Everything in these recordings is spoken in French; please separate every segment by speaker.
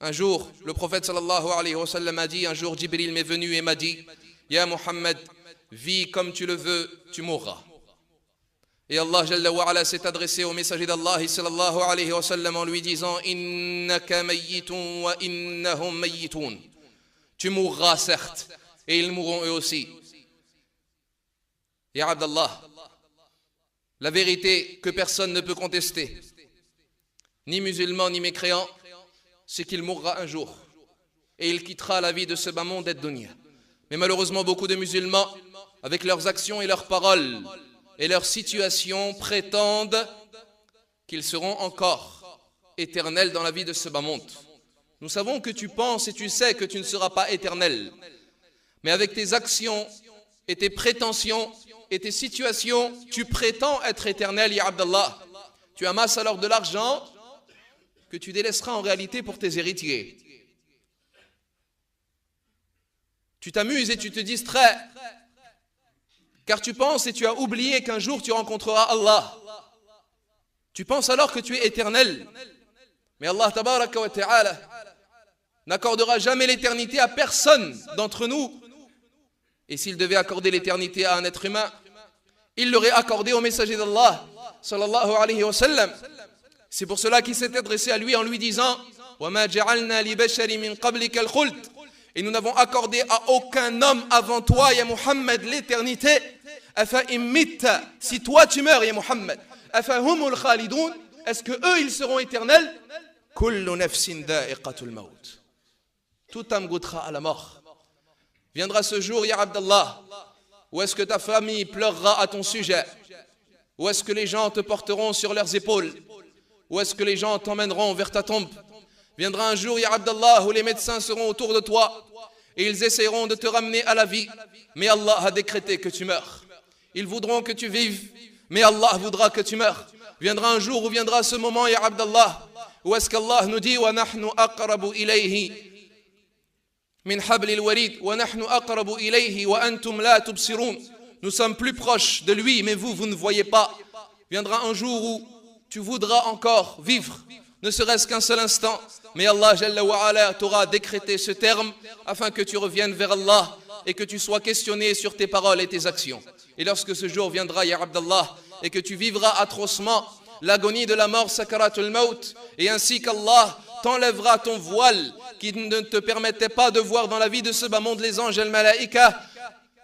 Speaker 1: Un jour, le prophète sallallahu alayhi wa sallam a dit, un jour Jibril m'est venu et m'a dit, Ya Muhammad, vis comme tu le veux, tu mourras. Et Allah Jalla wa Ala s'est adressé au messager d'Allah sallallahu alayhi wa sallam en lui disant, Innaka mayyitun wa innahum mayyitun. Tu mourras certes, et ils mourront eux aussi. Ya Abdallah, la vérité que personne ne peut contester, ni musulman ni mécréant, c'est qu'il mourra un jour et il quittera la vie de ce bas monde ad-dunya. Mais malheureusement, beaucoup de musulmans, avec leurs actions et leurs paroles et leurs situations, prétendent qu'ils seront encore éternels dans la vie de ce bas monde. Nous savons que tu penses et tu sais que tu ne seras pas éternel. Mais avec tes actions et tes prétentions et tes situations, tu prétends être éternel, ya Abdallah. Tu amasses alors de l'argent que tu délaisseras en réalité pour tes héritiers. Tu t'amuses et tu te distrais, car tu penses et tu as oublié qu'un jour tu rencontreras Allah. Tu penses alors que tu es éternel. Mais Allah tabaraka wa ta'ala n'accordera jamais l'éternité à personne d'entre nous. Et s'il devait accorder l'éternité à un être humain, il l'aurait accordé au messager d'Allah sallallahu alayhi wa sallam. C'est pour cela qu'il s'est adressé à lui en lui disant وَمَا جَعَلْنَا لِبَشَرٍ مِّن قَبْلِكَ الْخُلْدَ. Et nous n'avons accordé à aucun homme avant toi, ya Muhammad, l'éternité. أَفَإِن مِّتَّ. Si toi tu meurs, ya Muhammad, أَفَهُمُ الْخَالِدُونَ. Est-ce que eux ils seront éternels? كُلُّ نَفْسٍ ذَائِقَةُ الْمَوْتِ. Tout âme goûtera à la mort. Viendra ce jour, ya Abdallah, où est-ce que ta famille pleurera à ton sujet? Où est-ce que les gens te porteront sur leurs épaules? Où est-ce que les gens t'emmèneront vers ta tombe? Viendra un jour, ya Abdallah, où les médecins seront autour de toi et ils essaieront de te ramener à la vie. Mais Allah a décrété que tu meurs. Ils voudront que tu vives, mais Allah voudra que tu meurs. Viendra un jour où viendra ce moment, ya Abdallah, où est-ce qu'Allah nous dit وَنَحْنُ أَقْرَبُ إِلَيْهِ مِنْ حَبْلِ الْوَرِيدِ وَنَحْنُ أَقْرَبُ إِلَيْهِ وَأَنْتُمْ لَا تُبْصِرُونَ. Nous sommes plus proches de lui, mais vous ne voyez pas. Viendra un jour où tu voudras encore vivre, ne serait-ce qu'un seul instant, mais Allah Jalla wa Ala t'aura décrété ce terme afin que tu reviennes vers Allah et que tu sois questionné sur tes paroles et tes actions. Et lorsque ce jour viendra, ya Abdallah, et que tu vivras atrocement l'agonie de la mort, sakaratul maut, et ainsi qu'Allah t'enlèvera ton voile qui ne te permettait pas de voir dans la vie de ce bas monde les anges et les malaïka.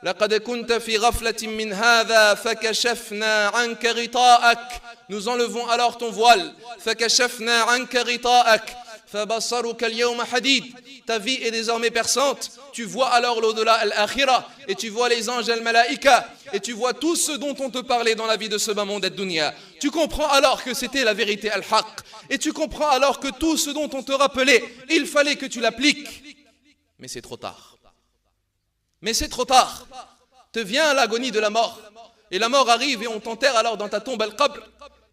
Speaker 1: لقد كنت في غفلة من هذا فكشفنا عنك غطاءك. Nous enlevons alors ton voile. فكشفنا عنك غطاءك فبصرك اليوم حديد. Ta vie est désormais perçante. Tu vois alors l'au-delà, al-akhira, et tu vois les anges, al-malaïka, et tu vois tout ce dont on te parlait dans la vie de ce bas monde ad-dunya. Tu comprends alors que c'était la vérité al-haq, et tu comprends alors que tout ce dont on te rappelait, il fallait que tu l'appliques. Mais c'est trop tard. Mais c'est trop tard. Te vient l'agonie de la mort. Et la mort arrive et on t'enterre alors dans ta tombe al-qabr.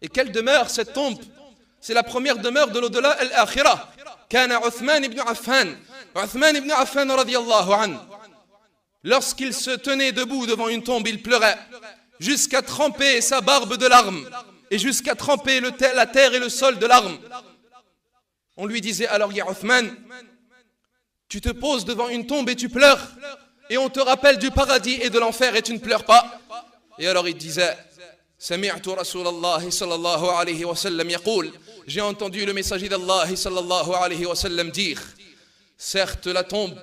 Speaker 1: Et quelle demeure cette tombe? C'est la première demeure de l'au-delà al-akhira. Kana Uthman ibn Affan. Uthman ibn Affan radiyallahu anhu. Lorsqu'il se tenait debout devant une tombe, il pleurait jusqu'à tremper sa barbe de larmes et jusqu'à tremper la terre et le sol de larmes. On lui disait alors, ya Uthman, tu te poses devant une tombe et tu pleures. Et on te rappelle du paradis et de l'enfer et tu ne pleures pas. Et alors il disait, Sami'tu Rasulallah sallallahu alayhi wa sallam yaqul. J'ai entendu le messager d'Allah sallallahu alayhi wa sallam dire, certes la tombe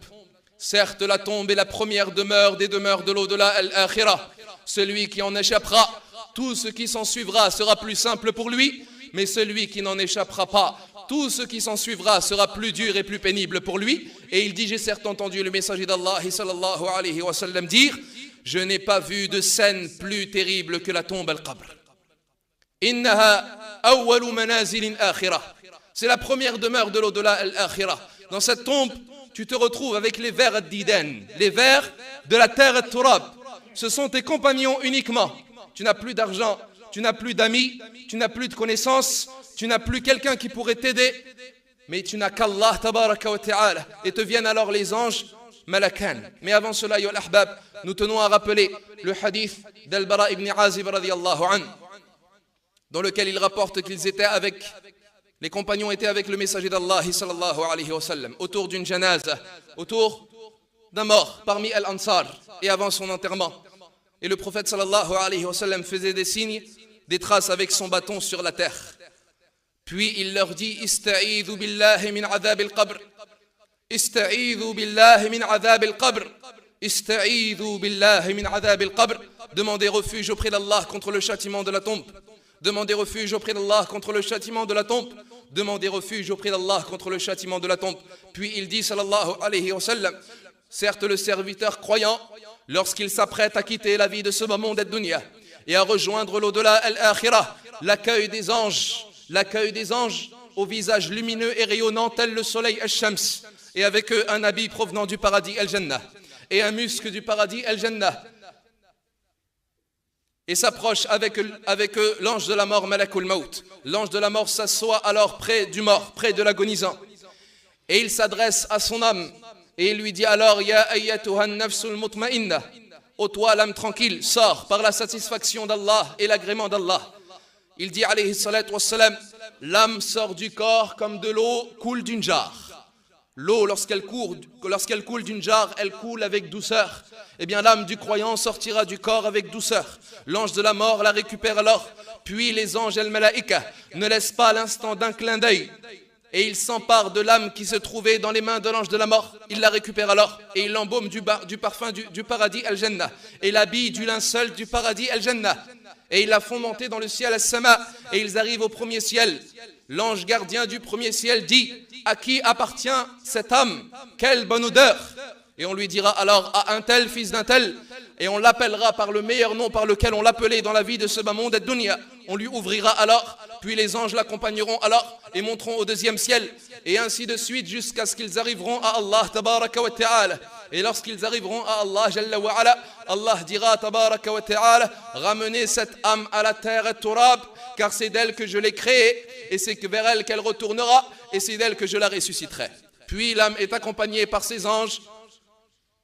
Speaker 1: est la première demeure des demeures de l'au-delà al-akhira. Celui qui en échappera, tout ce qui s'en suivra sera plus simple pour lui, mais celui qui n'en échappera pas, tout ce qui s'en suivra sera plus dur et plus pénible pour lui. Et il dit, j'ai certes entendu le messager d'Allah sallallahu alayhi wa sallam dire, je n'ai pas vu de scène plus terrible que la tombe al-qabr. Innaha awwalu manazilin akhirah. C'est la première demeure de l'au-delà al-akhirah. Dans cette tombe, tu te retrouves avec les vers ad-didan, les vers de la terre at-turab. Ce sont tes compagnons uniquement. Tu n'as plus d'argent, tu n'as plus d'amis, tu n'as plus de connaissances, tu n'as plus quelqu'un qui pourrait t'aider, mais tu n'as qu'Allah tabaraka wa ta'ala. Et te viennent alors les anges malakan. Mais avant cela, ya al-ahbab, nous tenons à rappeler le hadith d'Al-Bara ibn Azib radiyallahu anhu, dans lequel il rapporte qu'ils étaient avec Les compagnons étaient avec le messager d'Allah sallallahu alayhi wa sallam, autour d'une janaza, autour d'un mort parmi Al-Ansar et avant son enterrement. Et le prophète sallallahu alayhi wa sallam faisait des signes, des traces avec son bâton sur la terre. Puis il leur dit: Ista'idhu billahi min adhab al-qabr. Ista'idhu billahi min adhab al-qabr. Ista'idhu billahi min adhab al-qabr. Demandez refuge auprès d'Allah contre le châtiment de la tombe. Demandez refuge auprès d'Allah contre le châtiment de la tombe. Demandez refuge auprès d'Allah contre le châtiment de la tombe. Puis il dit sallallahu alayhi wa sallam: certes, le serviteur croyant, lorsqu'il s'apprête à quitter la vie de ce monde ad-dunya et à rejoindre l'au-delà al-akhirah, l'accueil des anges au visage lumineux et rayonnant tel le soleil al-shams, et avec eux un habit provenant du paradis al-jannah et un musc du paradis al-jannah, et s'approche avec eux l'ange de la mort, Malakul Maut. L'ange de la mort s'assoit alors près du mort, près de l'agonisant, et il s'adresse à son âme et il lui dit alors: Ya ayyatuhan nafsul mutma'inna, ô toi l'âme tranquille, sors par la satisfaction d'Allah et l'agrément d'Allah. Il dit alayhi salatu wassalam: l'âme sort du corps comme de l'eau coule d'une jarre. L'eau, lorsqu'elle coule d'une jarre, elle coule avec douceur. Eh bien, l'âme du croyant sortira du corps avec douceur. L'ange de la mort la récupère alors. Puis les anges al-malaïka ne laissent pas l'instant d'un clin d'œil, et ils s'emparent de l'âme qui se trouvait dans les mains de l'ange de la mort. Ils la récupèrent alors et ils l'embaument du parfum du paradis al-jannah et l'habillent du linceul du paradis al-jannah. Et ils la font monter dans le ciel as-sama, et ils arrivent au premier ciel. L'ange gardien du premier ciel dit: à qui appartient cette âme? Quelle bonne odeur! Et on lui dira alors: à un tel, fils d'un tel. Et on l'appellera par le meilleur nom par lequel on l'appelait dans la vie de ce bas monde ad-dunya. On lui ouvrira alors, puis les anges l'accompagneront alors et monteront au deuxième ciel, et ainsi de suite jusqu'à ce qu'ils arriveront à Allah tabaraka wa ta'ala. Et lorsqu'ils arriveront à Allah jalla wa ala, Allah dira tabaraka wa ta'ala: ramenez cette âme à la terre et turab, car c'est d'elle que je l'ai créée, et c'est vers elle qu'elle retournera, et c'est d'elle que je la ressusciterai. Puis l'âme est accompagnée par ses anges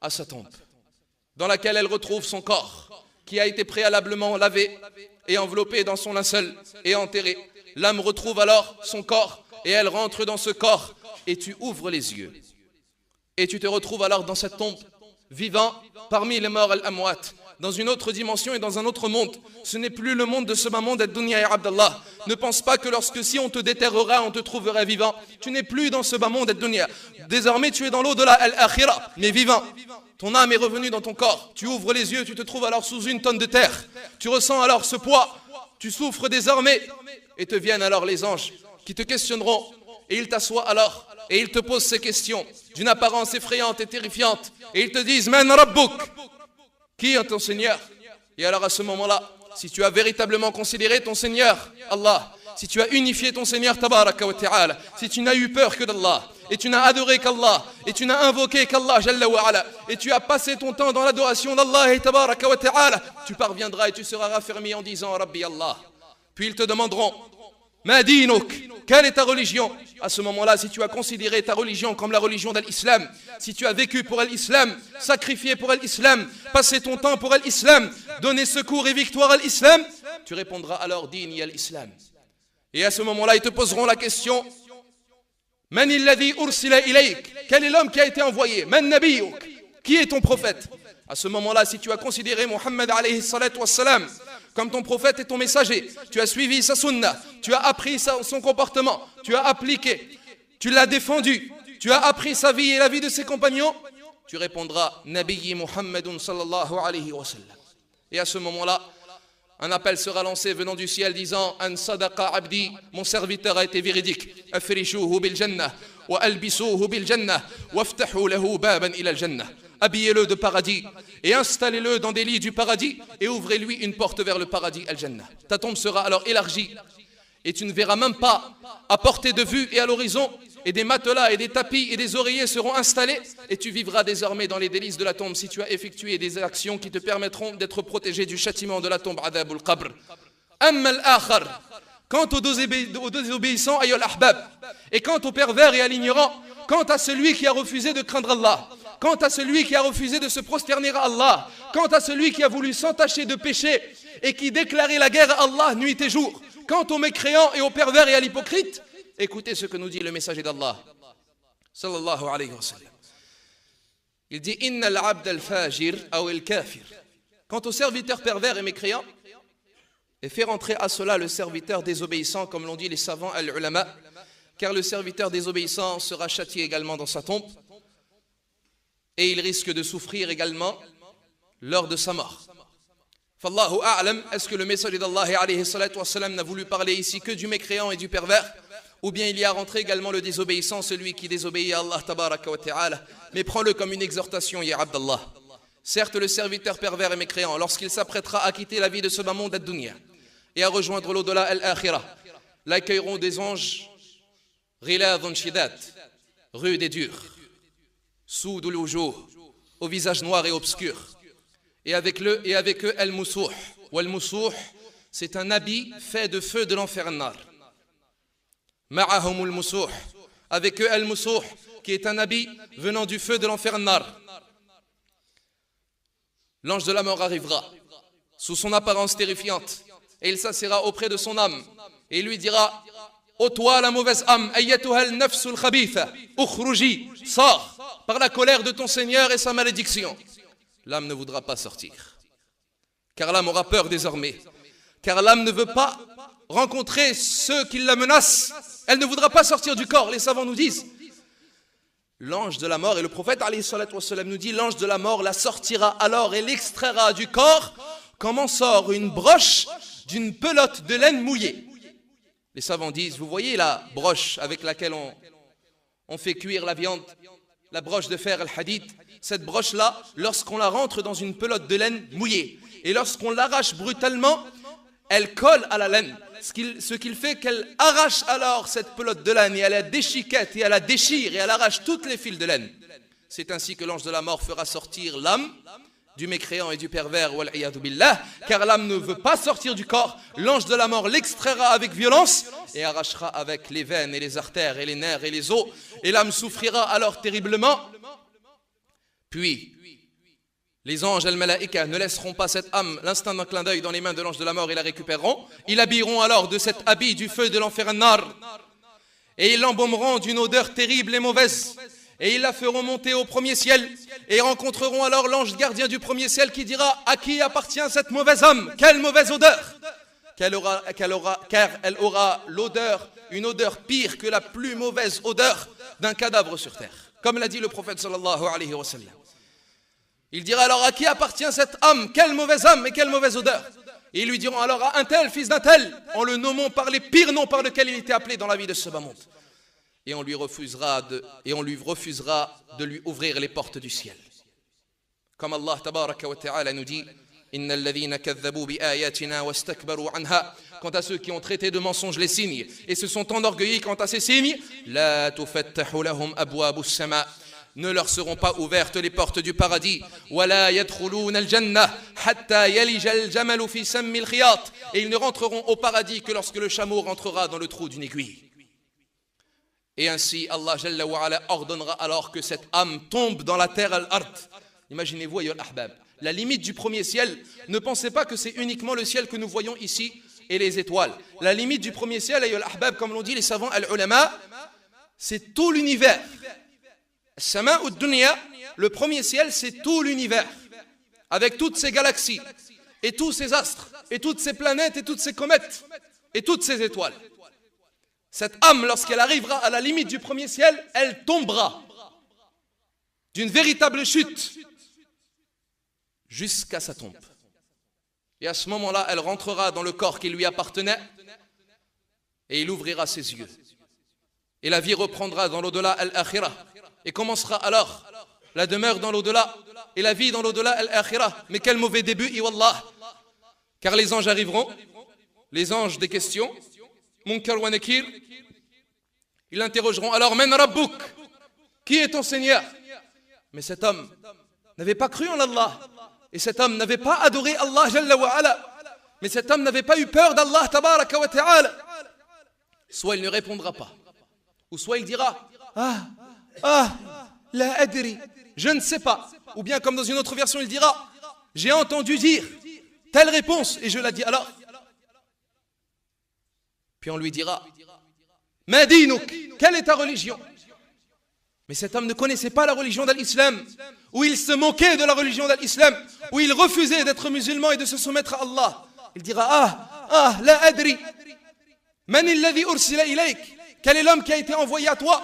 Speaker 1: à sa tombe, dans laquelle elle retrouve son corps, qui a été préalablement lavé et enveloppé dans son linceul et enterré. L'âme retrouve alors son corps et elle rentre dans ce corps, et tu ouvres les yeux et tu te retrouves alors dans cette tombe, vivant parmi les morts al-amwat, dans une autre dimension et dans un autre monde. Ce n'est plus le monde de ce bas monde ad-dunya, ya Abdallah. Ne pense pas que lorsque si on te déterrera, on te trouverait vivant. Tu n'es plus dans ce bas monde ad-dunya. Désormais tu es dans l'au-delà al-akhirah, mais vivant. Ton âme est revenue dans ton corps. Tu ouvres les yeux, tu te trouves alors sous une tonne de terre. Tu ressens alors ce poids. Tu souffres désormais. Et te viennent alors les anges qui te questionneront. Et ils t'assoient alors. Et ils te posent ces questions d'une apparence effrayante et terrifiante. Et ils te disent: Man Rabbouk, qui est ton Seigneur? Et alors à ce moment-là, si tu as véritablement considéré ton Seigneur, Allah, si tu as unifié ton Seigneur tabaraka wa ta'ala, si tu n'as eu peur que d'Allah, et tu n'as adoré qu'Allah, et tu n'as invoqué qu'Allah jalla wa ala, et tu as passé ton temps dans l'adoration d'Allah et tabaraka wa ta'ala, tu parviendras et tu seras raffermi en disant: Rabbi Allah. Puis ils te demanderont: Ma dinuk, quelle est ta religion? À ce moment-là, si tu as considéré ta religion comme la religion de l'islam, si tu as vécu pour l'islam, sacrifié pour l'islam, passé ton temps pour l'islam, donné secours et victoire à l'islam, tu répondras alors: Dini al-islam. Et à ce moment-là, ils te poseront la question: Man alladhi ursila ilayk? Quel est l'homme qui a été envoyé? Man nabiyyuk? Qui est ton prophète? À ce moment-là, si tu as considéré Muhammad alayhi salatu wassalam comme ton prophète et ton messager, tu as suivi sa sunna, tu as appris son comportement, tu as appliqué, tu l'as défendu, tu as appris sa vie et la vie de ses compagnons, tu répondras: Nabiyyi Muhammadun sallallahu alayhi wa sallam. Et à ce moment-là, un appel sera lancé venant du ciel disant: An sadaqa abdi, mon serviteur a été véridique. Afrishuhu bil jannah, wa albisuhu bil jannah, waftahu lahu baban ila al jannah. Habillez-le de paradis et installez-le dans des lits du paradis et ouvrez-lui une porte vers le paradis al-Jannah. Ta tombe sera alors élargie et tu ne verras même pas à portée de vue et à l'horizon, et des matelas et des tapis et des oreillers seront installés, et tu vivras désormais dans les délices de la tombe si tu as effectué des actions qui te permettront d'être protégé du châtiment de la tombe, adabul qabr. Amma al-akhar, quant aux désobéissants, ayyul ahbab, et quant aux pervers et à l'ignorant, quant à celui qui a refusé de craindre Allah, quant à celui qui a refusé de se prosterner à Allah, quant à celui qui a voulu s'entacher de péché et qui déclarait la guerre à Allah nuit et jour, quant aux mécréants et aux pervers et à l'hypocrite, Écoutez ce que nous dit le messager d'Allah, sallallahu alayhi wa sallam. Il dit Inna al-abd al-fajir ou al-kafir. Quant au serviteur pervers et mécréant, et fait rentrer à cela le serviteur désobéissant, comme l'ont dit les savants al-ulama, car le serviteur désobéissant sera châtié également dans sa tombe, et il risque de souffrir également lors de sa mort. Fallahu a'lam, est-ce que le messager d'Allah alayhi salatu wa salam n'a voulu parler ici que du mécréant et du pervers, ou bien il y a rentré également le désobéissant, celui qui désobéit à Allah tabaraka wa ta'ala, mais prends-le comme une exhortation, ya Abdallah. Certes, le serviteur pervers et mécréant, lorsqu'il s'apprêtera à quitter la vie de ce bas monde ad-dunya et à rejoindre l'au-delà al-akhirah, l'accueilleront des anges ghiladun shidat, rudes et durs, soudul wujuh, au visage noir et obscur, et avec eux al-musuh. Wal-musuh, c'est un habit fait de feu de l'enfer nar. Ma'ahum al-musuh, avec eux al-musuh, qui est un habit venant du feu de l'enfer nar. L'ange de la mort arrivera sous son apparence terrifiante et il s'assiera auprès de son âme et il lui dira: ô toi la mauvaise âme, ayyatuha al-nafs al-khabitha, ukhruji, sors par la colère de ton Seigneur et sa malédiction. L'âme ne voudra pas sortir, car l'âme aura peur désormais, car l'âme ne veut pas rencontrer ceux qui la menacent. Elle ne voudra pas sortir du corps. Les savants nous disent, l'ange de la mort, et le prophète alayhi salatu wassalam nous dit, l'ange de la mort la sortira alors et l'extraira du corps comme on sort une broche d'une pelote de laine mouillée. Les savants disent, vous voyez la broche avec laquelle on fait cuire la viande, la broche de fer al-hadid, cette broche-là, lorsqu'on la rentre dans une pelote de laine mouillée, et lorsqu'on l'arrache brutalement, elle colle à la laine, ce qui fait qu'elle arrache alors cette pelote de laine, et elle la déchiquette, et elle la déchire, et elle arrache toutes les fils de laine. C'est ainsi que l'ange de la mort fera sortir l'âme du mécréant et du pervers, wal-iyadu billah, car l'âme ne veut pas sortir du corps. L'ange de la mort l'extraira avec violence et arrachera avec les veines et les artères et les nerfs et les os, et l'âme souffrira alors terriblement. Puis les anges al-malaïka ne laisseront pas cette âme l'instant d'un clin d'œil dans les mains de l'ange de la mort et la récupéreront. Ils l'habilleront alors de cet habit du feu de l'enfer nar et ils l'embaumeront d'une odeur terrible et mauvaise. Et ils la feront monter au premier ciel et rencontreront alors l'ange gardien du premier ciel qui dira: à qui appartient cette mauvaise âme? Quelle mauvaise odeur! Car elle aura l'odeur, une odeur pire que la plus mauvaise odeur d'un cadavre sur terre. Comme l'a dit le prophète sallallahu alayhi wa sallam. Il dira alors: à qui appartient cette âme? Quelle mauvaise âme et quelle mauvaise odeur! Et ils lui diront alors: à un tel, fils d'un tel, en le nommant par les pires noms par lesquels il était appelé dans la vie de ce bas monde. Et on lui refusera de lui ouvrir les portes du ciel. Comme Allah tabaraka wa ta'ala nous dit: Innal ladhina kadhabu bi ayatina wastakbaru anha. Quant à ceux qui ont traité de mensonges les signes et se sont enorgueillis quant à ces signes, la tufattahu lahum abwabus sama. Ne leur seront pas ouvertes les portes du paradis. Wala yadkhuluna al-jannah hatta yalija al-jamalu fi sammi al-khiyat. Et ils ne rentreront au paradis que lorsque le chameau rentrera dans le trou d'une aiguille. Et ainsi, Allah Jalla wa Ala ordonnera alors que cette âme tombe dans la terre al-ard. Imaginez-vous, ayyuhal ahbab, la limite du premier ciel, ne pensez pas que c'est uniquement le ciel que nous voyons ici et les étoiles. La limite du premier ciel, ayyuhal ahbab, comme l'ont dit les savants al-ulama, c'est tout l'univers. Sama ou dunya, le premier ciel, c'est tout l'univers, avec toutes ces galaxies, et tous ces astres, et toutes ces planètes, et toutes ces comètes, et toutes ces étoiles. Cette âme, lorsqu'elle arrivera à la limite du premier ciel, elle tombera d'une véritable chute jusqu'à sa tombe. Et à ce moment-là, elle rentrera dans le corps qui lui appartenait et il ouvrira ses yeux. Et la vie reprendra dans l'au-delà al-akhirah. Et commencera alors la demeure dans l'au-delà et la vie dans l'au-delà al-akhirah. Mais quel mauvais début, wallah. Car les anges arriveront, les anges des questions, Munkar wa Nakir, ils l'interrogeront alors: Men Rabbouk, qui est ton Seigneur? Mais cet homme n'avait pas cru en Allah, et cet homme n'avait pas adoré Allah Jalla wa Ala, mais cet homme n'avait pas eu peur d'Allah Tabaraka wa Ta'ala. Soit il ne répondra pas, ou soit il dira: la adri, je ne sais pas. Ou bien comme dans une autre version il dira: j'ai entendu dire telle réponse et je la dis alors. Puis on lui dira: Ma dinuk, quelle est ta religion? Mais cet homme ne connaissait pas la religion de l'islam, où il se moquait de la religion de l'islam, où il refusait d'être musulman et de se soumettre à Allah. Il dira, la adri, man alladhi ursila ilayk, quel est l'homme qui a été envoyé à toi?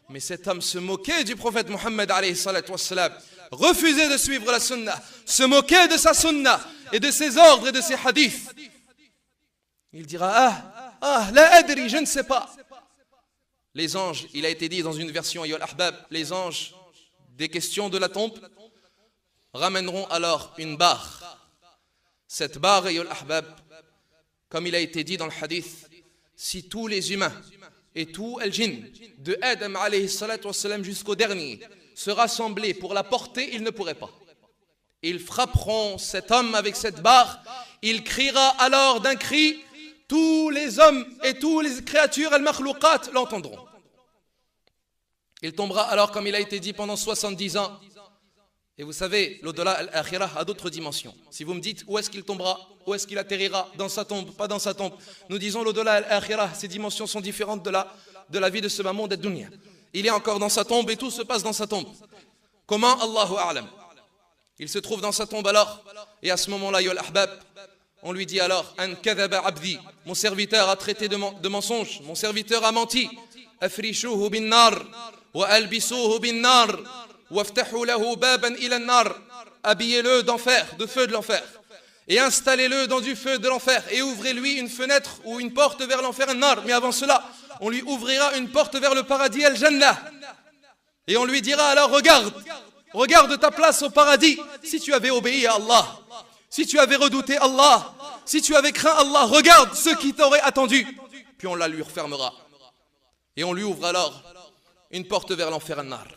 Speaker 1: Mais cet homme se moquait du prophète Mohammed alayhi salatu wassalam, refusait de suivre la sunna, se moquait de sa sunna et de ses ordres et de ses hadiths. Il dira, la adri, je ne sais pas. Les anges, il a été dit dans une version Ayyuhal Ahbab, les anges des questions de la tombe ramèneront alors une barre. Cette barre, Ayyuhal Ahbab, comme il a été dit dans le hadith, si tous les humains et tout al-jinn, de Adam alayhi salatu wassalam jusqu'au dernier, se rassemblaient pour la porter, ils ne pourraient pas. Ils frapperont cet homme avec cette barre, il criera alors d'un cri, tous les hommes et toutes les créatures, al-makhlouqat, l'entendront. Il tombera alors, comme il a été dit, pendant 70 ans. Et vous savez, l'au-delà, al-akhirah, a d'autres dimensions. Si vous me dites où est-ce qu'il tombera, où est-ce qu'il atterrira, dans sa tombe, pas dans sa tombe, nous disons l'au-delà, al-akhirah, ces dimensions sont différentes de la vie de ce monde ad-dunya. Il est encore dans sa tombe et tout se passe dans sa tombe. Comment? Allahu a'lam. Il se trouve dans sa tombe alors, et à ce moment-là, ya al-ahbab, on lui dit alors, an kadhaba abdi, mon serviteur a traité de mensonge, mon serviteur a menti. Afrishuhu bin nar, wa albisuhu bin nar, waftahu lahu baban ila nar. Habillez-le d'enfer, de feu de l'enfer, et installez-le dans du feu de l'enfer, et ouvrez-lui une fenêtre ou une porte vers l'enfer, nar. Mais avant cela, on lui ouvrira une porte vers le paradis, al-jannah. Et on lui dira alors, regarde ta place au paradis. Si tu avais obéi à Allah, si tu avais redouté Allah, si tu avais craint Allah, regarde ce qui t'aurait attendu. Puis on la lui refermera. Et on lui ouvre alors une porte vers l'enfer an-nar.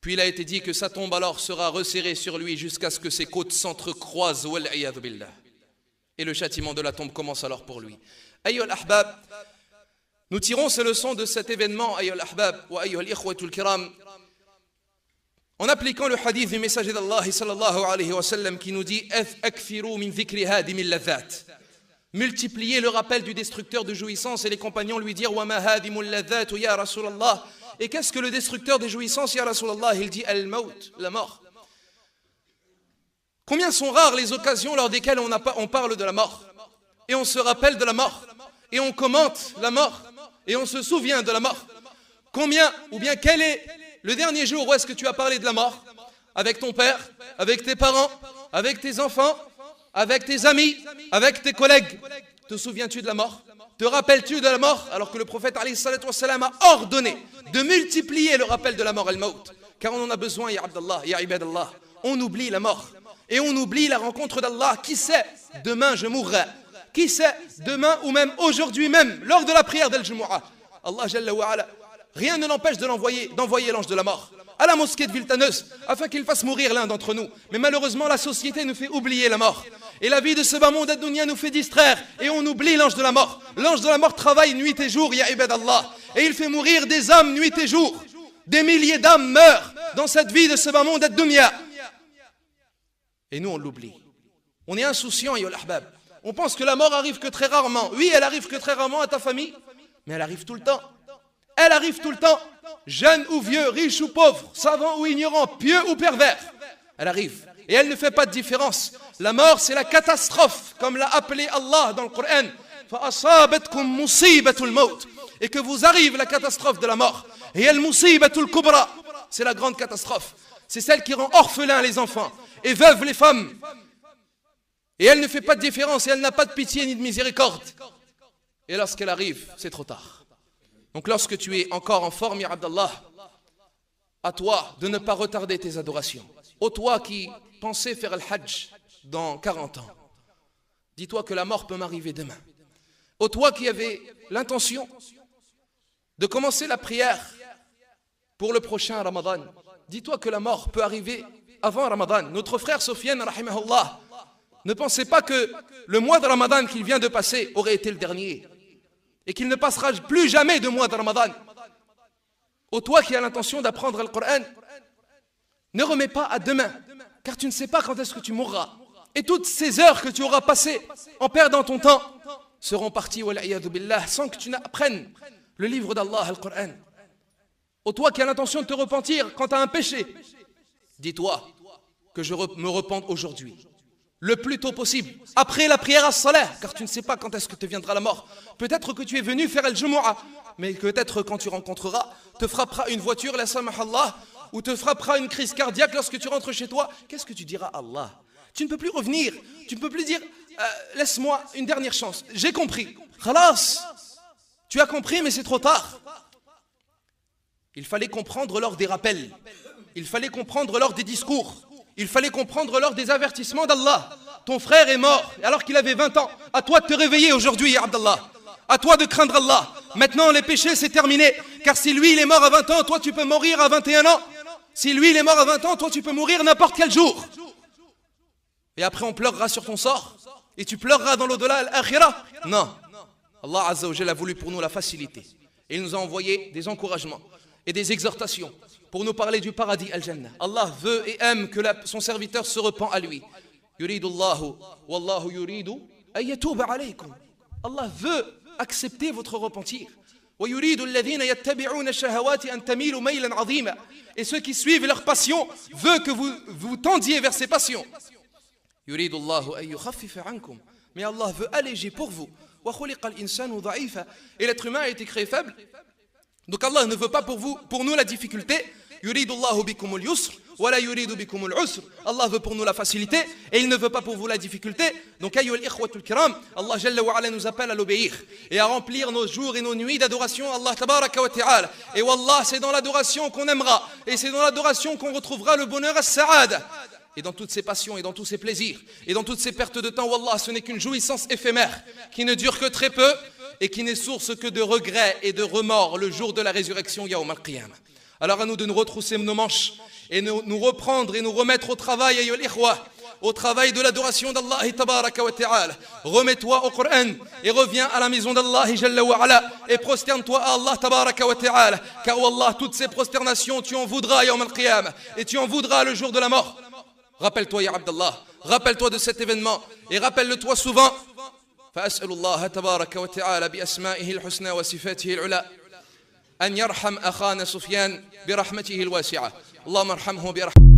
Speaker 1: Puis il a été dit que sa tombe alors sera resserrée sur lui jusqu'à ce que ses côtes s'entrecroisent. Wal-'iyadhu billah. Et le châtiment de la tombe commence alors pour lui. Ayyuhal ahbab, nous tirons ces leçons de cet événement, ayyuhal ahbab, wa ayyuhal ikhwatul kiram, en appliquant le hadith du messager d'Allah sallallahu alayhi wa sallam qui nous dit akfiru min dhikri hadimil ladhat. Multipliez le rappel du destructeur de jouissance, et les compagnons lui dirent wa ma hadimul ladhat ya Rasulallah. Et qu'est-ce que le destructeur des jouissances, ya Rasulallah? Il dit al-maut, la mort. Combien sont rares les occasions lors desquelles on parle de la mort, et on se rappelle de la mort, et on commente la mort, et on se souvient de la mort. Combien, ou bien quel est le dernier jour où est-ce que tu as parlé de la mort? Avec ton père, avec tes parents, avec tes enfants, avec tes amis, avec tes collègues. Te souviens-tu de la mort? Te rappelles-tu de la mort? Alors que le prophète alayhi salatu wassalam a ordonné de multiplier le rappel de la mort, al-maut. Car on en a besoin, ya Abdallah, ya ibadallah. On oublie la mort. Et on oublie la rencontre d'Allah. Qui sait, demain je mourrai. Qui sait, demain ou même aujourd'hui même, lors de la prière d'Al-Jumu'ah. Allah Jalla wa Ala, rien ne l'empêche d'envoyer l'ange de la mort à la mosquée de Villetaneuse afin qu'il fasse mourir l'un d'entre nous. Mais malheureusement, la société nous fait oublier la mort. Et la vie de ce bas monde ad-dunya nous fait distraire. Et on oublie l'ange de la mort. L'ange de la mort travaille nuit et jour, ya ibadallah. Et il fait mourir des âmes nuit et jour. Des milliers d'âmes meurent dans cette vie de ce bas monde ad-dunya. Et nous, on l'oublie. On est insouciant, ya al-ahbab. On pense que la mort arrive que très rarement. Oui, elle arrive que très rarement à ta famille, mais elle arrive tout le temps. Elle arrive tout le temps. Jeune ou vieux, riche ou pauvre, savant ou ignorant, pieux ou pervers. Elle arrive. Et elle ne fait pas de différence. La mort, c'est la catastrophe, comme l'a appelé Allah dans le Coran. فَأَصَابَتْكُمْ مُصِيبَةُ الْمَوْتِ. Et que vous arrive la catastrophe de la mort. Et al-musibatul kubra, c'est la grande catastrophe. C'est celle qui rend orphelins les enfants et veuves les femmes. Et elle ne fait pas de différence et elle n'a pas de pitié ni de miséricorde. Et lorsqu'elle arrive, c'est trop tard. Donc lorsque tu es encore en forme, ya Abdallah, à toi de ne pas retarder tes adorations. Ô toi qui pensais faire le hajj dans 40 ans, dis-toi que la mort peut m'arriver demain. Ô toi qui avais l'intention de commencer la prière pour le prochain Ramadan, dis-toi que la mort peut arriver avant Ramadan. Notre frère Sofiane, rahimahullah, ne pensait pas que le mois de Ramadan qu'il vient de passer aurait été le dernier et qu'il ne passera plus jamais de mois de Ramadan. Ô toi qui as l'intention d'apprendre le Coran, ne remets pas à demain, car tu ne sais pas quand est-ce que tu mourras. Et toutes ces heures que tu auras passées en perdant ton temps seront parties, wal-'iyadhu billah, sans que tu n'apprennes le livre d'Allah, le Coran. Ô toi qui as l'intention de te repentir quand tu as un péché, dis-toi que je me repente aujourd'hui, le plus tôt possible, après la prière à salat, car tu ne sais pas quand est-ce que te viendra la mort. Peut-être que tu es venu faire al-Jumu'ah, mais peut-être quand tu rencontreras, te frappera une voiture, la samahallah, ou te frappera une crise cardiaque lorsque tu rentres chez toi. Qu'est-ce que tu diras à Allah? Tu ne peux plus revenir, tu ne peux plus dire laisse-moi une dernière chance, j'ai compris. Khalas, tu as compris mais c'est trop tard. Il fallait comprendre lors des rappels, il fallait comprendre lors des discours, il fallait comprendre lors des avertissements d'Allah. Ton frère est mort alors qu'il avait 20 ans. À toi de te réveiller aujourd'hui, ya Abdallah. À toi de craindre Allah. Maintenant, les péchés, c'est terminé. Car si lui, il est mort à 20 ans, toi, tu peux mourir à 21 ans. Si lui, il est mort à 20 ans, toi, tu peux mourir n'importe quel jour. Et après, on pleurera sur ton sort. Et tu pleureras dans l'au-delà, l'akhira. Non. Allah Azza wa Jalla a voulu pour nous la facilité. Et il nous a envoyé des encouragements et des exhortations pour nous parler du paradis al-Jannah. Allah veut et aime que son serviteur se repent à lui. Yuridullahu wallahu yuridu an yatuba alaykum. Allah veut accepter votre repentir. Et ceux qui suivent leur passion veulent que vous tendiez vers ces passions. Mais Allah veut alléger pour vous. Et l'être humain a été créé faible. Donc Allah ne veut pas pour nous la difficulté. Allah veut pour nous la facilité et il ne veut pas pour vous la difficulté. Donc Allah Jalla wa Ala nous appelle à l'obéir et à remplir nos jours et nos nuits d'adoration à Allah Tabaraka wa Ta'ala. Et Wallah, c'est dans l'adoration qu'on aimera et c'est dans l'adoration qu'on retrouvera le bonheur as-sa'ada. Et dans toutes ces passions et dans tous ces plaisirs et dans toutes ces pertes de temps, Wallah, ce n'est qu'une jouissance éphémère qui ne dure que très peu et qui n'est source que de regrets et de remords le jour de la résurrection Yawm al-Qiyamah. Alors à nous de nous retrousser nos manches et nous reprendre et nous remettre au travail, ayyuhal ikhwa, au travail de l'adoration d'Allah tabaraka wa ta'ala. Remets-toi au Coran et reviens à la maison d'Allah jalla wa ala et prosterne-toi à Allah tabaraka wa ta'ala, car Wallah, toutes ces prosternations tu en voudras Yawm al-Qiyamah et tu en voudras le jour de la mort. Rappelle-toi ya Abdallah, rappelle-toi de cet événement et rappelle-le-toi souvent. فأسأل الله تبارك وتعالى بأسمائه الحسنى وصفاته العلى أن يرحم أخانا سفيان برحمته الواسعة. اللهم ارحمه برحمته